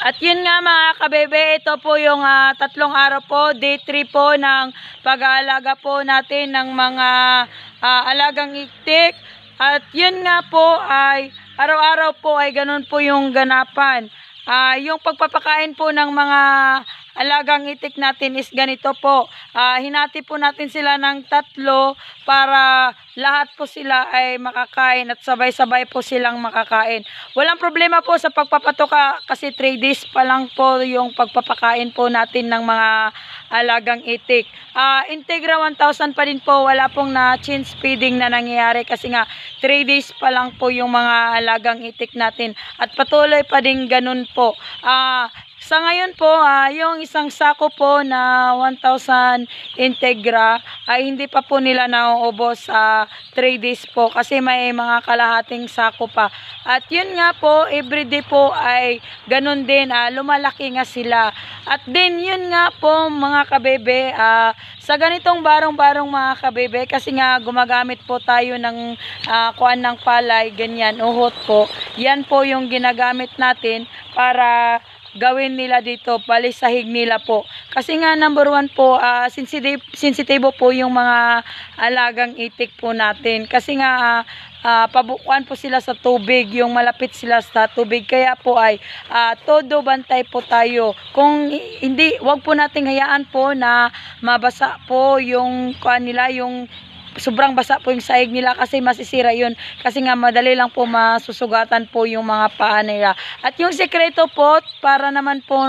At yun nga mga kabebe, ito po yung tatlong araw po, day 3 po ng pag-aalaga po natin ng mga alagang itik. At yun nga po ay araw-araw po ay ganun po yung ganapan. Yung pagpapakain po ng mga alagang itik natin is ganito po. Hinati po natin sila ng 3 para lahat po sila ay makakain at sabay-sabay po silang makakain. Walang problema po sa pagpapatuka kasi 3 days pa lang po yung pagpapakain po natin ng mga alagang itik. Integra 1000 pa din po, wala pong change feeding na nangyayari kasi nga 3 days pa lang po yung mga alagang itik natin at patuloy pa din ganun po. Sa ngayon po, yung isang sako po na 1,000 Integra ay hindi pa po nila nauubos sa 3 days po kasi may mga kalahating sako pa. At yun nga po, everyday po ay ganun din, lumalaki nga sila. At din yun nga po mga kabebe, sa ganitong barong-barong mga kabebe, kasi nga gumagamit po tayo ng kuan ng palay, ganyan, uhot po. Yan po yung ginagamit natin para gawin nila dito, palisahig nila po. Kasi nga number 1 po, sensitive po yung mga alagang itik po natin. Kasi nga pabukuan po sila sa tubig, yung malapit sila sa tubig. Kaya po ay todo bantay po tayo. Kung hindi, wag po nating hayaan po na mabasa po yung kuan nila, yung sobrang basa po yung sahig nila kasi masisira yun. Kasi nga madali lang po masusugatan po yung mga paa nila. At yung sekreto po, para naman po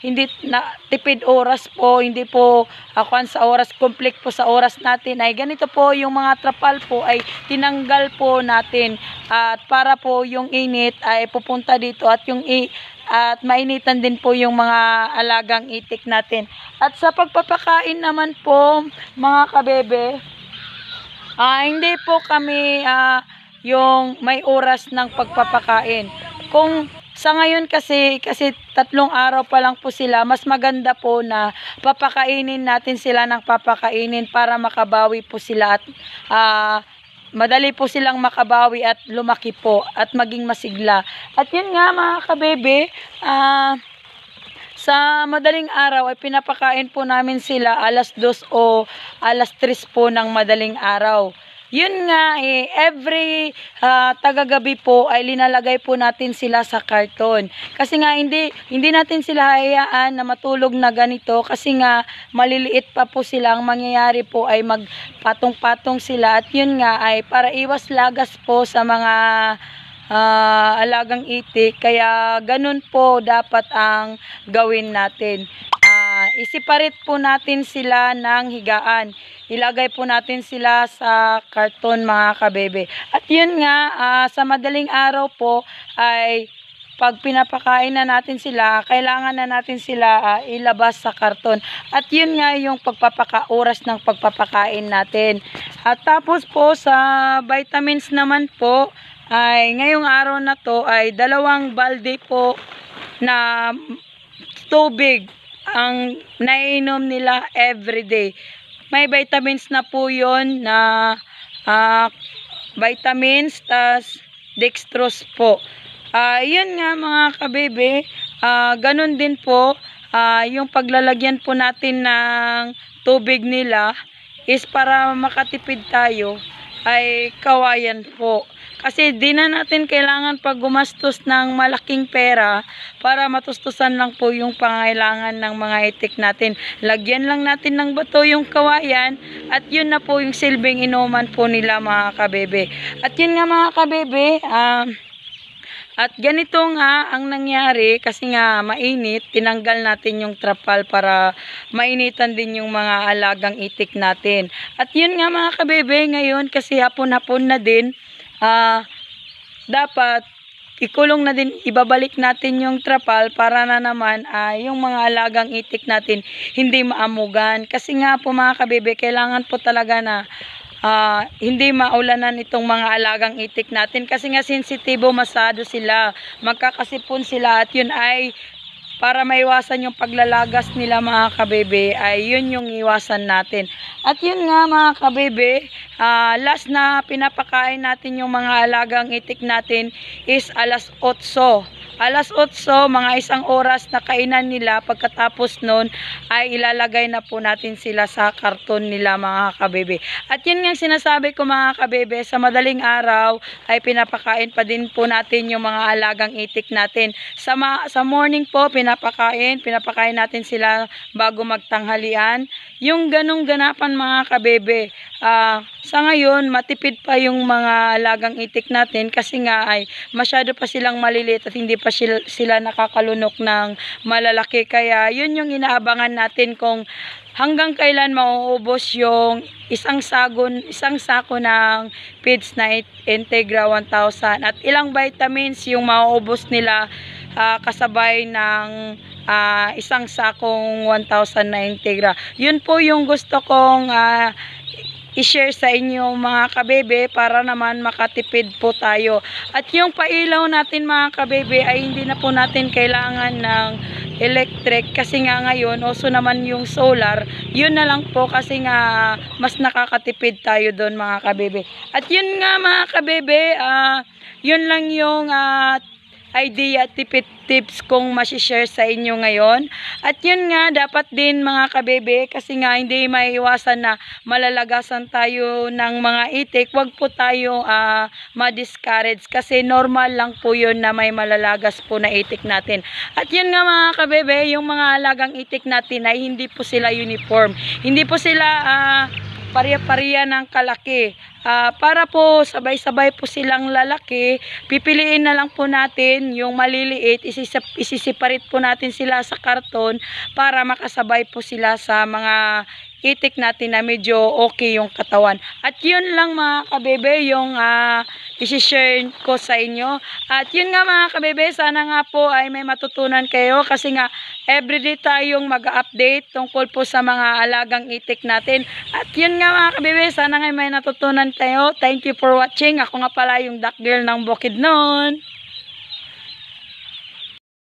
hindi na tipid oras po, hindi po kuan sa oras, complete po sa oras natin, ay ganito po yung mga trapal po ay tinanggal po natin. At para po yung init ay pupunta dito at yung at mainitan din po yung mga alagang itik natin. At sa pagpapakain naman po mga kabebe, hindi po kami yung may oras ng pagpapakain. Kung sa ngayon kasi 3 araw pa lang po sila, mas maganda po na papakainin natin sila ng papakainin para makabawi po sila at madali po silang makabawi at lumaki po at maging masigla. At yun nga mga kabebe, sa madaling araw ay pinapakain po namin sila alas 2 o alas 3 po ng madaling araw. Yun nga every tagagabi po ay linalagay po natin sila sa karton. Kasi nga hindi natin sila hayaan na matulog na ganito kasi nga maliliit pa po sila. Ang mangyayari po ay magpatong-patong sila at yun nga ay para iwas lagas po sa mga alagang itik, kaya ganun po dapat ang gawin natin. Isiparit po natin sila ng higaan, ilagay po natin sila sa karton mga kabebe. At yun nga, sa madaling araw po ay pag pinapakain na natin sila, kailangan na natin sila ilabas sa karton. At yun nga yung oras ng pagpapakain natin. At tapos po sa vitamins naman po, ay ngayong araw na to ay 2 balde po na tubig ang naiinom nila everyday. May vitamins na po yun na vitamins tas dextrose po. Yun nga mga kabebe, ganun din po yung paglalagyan po natin ng tubig nila is para makatipid tayo ay kawayan po. Kasi di na natin kailangan pag gumastos ng malaking pera para matustusan lang po yung pangailangan ng mga itik natin. Lagyan lang natin ng bato yung kawayan at yun na po yung silbing inuman po nila mga kabebe. At yun nga mga kabebe, at ganito nga ang nangyari kasi nga mainit, tinanggal natin yung trapal para mainitan din yung mga alagang itik natin. At yun nga mga kabebe, ngayon kasi hapon-hapon na din, dapat ikulong na din, ibabalik natin yung trapal para na naman yung mga alagang itik natin hindi maamugan. Kasi nga po mga kabebe, kailangan po talaga na hindi maulanan itong mga alagang itik natin kasi nga sensitibo masado sila, magkakasipon sila at yun ay para maiwasan yung paglalagas nila mga kabebe, ay yun yung iwasan natin. At yun nga mga kabebe, last na pinapakain natin yung mga alagang itik natin is alas 8 alas 8, mga 1 oras na kainan nila. Pagkatapos nun ay ilalagay na po natin sila sa karton nila mga kabebe. At yun nga sinasabi ko mga kabebe, sa madaling araw ay pinapakain pa din po natin yung mga alagang itik natin. Sa morning po pinapakain natin sila bago magtanghalian. Yung ganong ganapan mga kabebe, sa ngayon matipid pa yung mga alagang itik natin kasi nga ay masyado pa silang maliliit at hindi pa sila nakakalunok ng malalaki. Kaya yun yung inaabangan natin kung hanggang kailan mauubos yung isang sako ng feeds na Integra 1000 at ilang vitamins yung mauubos nila kasabay ng isang sakong 1000 na Integra. Yun po yung gusto kong i-share sa inyo mga kabebe para naman makatipid po tayo. At yung pailaw natin mga kabebe ay hindi na po natin kailangan ng electric kasi nga ngayon uso naman yung solar. Yun na lang po kasi nga mas nakakatipid tayo doon mga kabebe. At yun nga mga kabebe, yun lang yung idea, tipid tips kong masishare sa inyo ngayon. At yun nga, dapat din mga kabebe, kasi nga hindi maiiwasan na malalagasan tayo ng mga itik. Huwag po tayo ma-discourage kasi normal lang po yun na may malalagas po na itik natin. At yun nga mga kabebe, yung mga alagang itik natin ay hindi po sila uniform. Hindi po sila pariya-pariya ng kalaki. Para po sabay-sabay po silang lalaki, pipiliin na lang po natin yung maliliit, isisiparit po natin sila sa karton para makasabay po sila sa mga itik natin na medyo okay yung katawan. At yun lang mga kabebe yung isishare ko sa inyo. At yun nga mga kabebe, sana nga po ay may matutunan kayo kasi nga everyday tayong mag-update tungkol po sa mga alagang itik natin. At yun nga mga kabebe, sana nga may natutunan tayo. Thank you for watching. Ako nga pala yung Duck Girl ng Bukidnon.